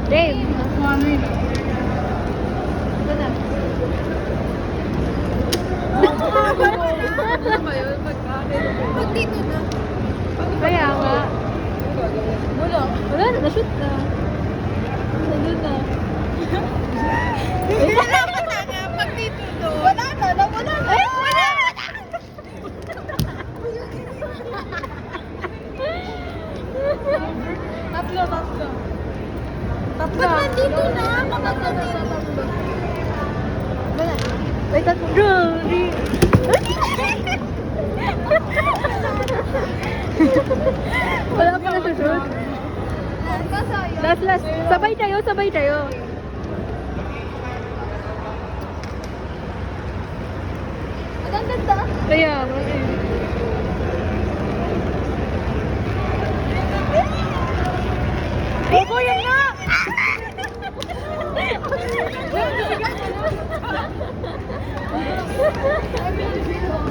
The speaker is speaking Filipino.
Dave. Ano yun? Ito na. Ano ba yun? Pag dito na. Kaya nga. Wala. Wala na, na-shoot na. Nandun na. Wala pa na nga. Pag dito doon. Wala na. Nawala na. Ay! Wala na. Tatlo. Ba't nandito na? Kapag nandito. Wala. Wait, tatlo. Wala pa na-shoot. Last. Sabay tayo. Ang ganda. Kaya, Opo, yan nga!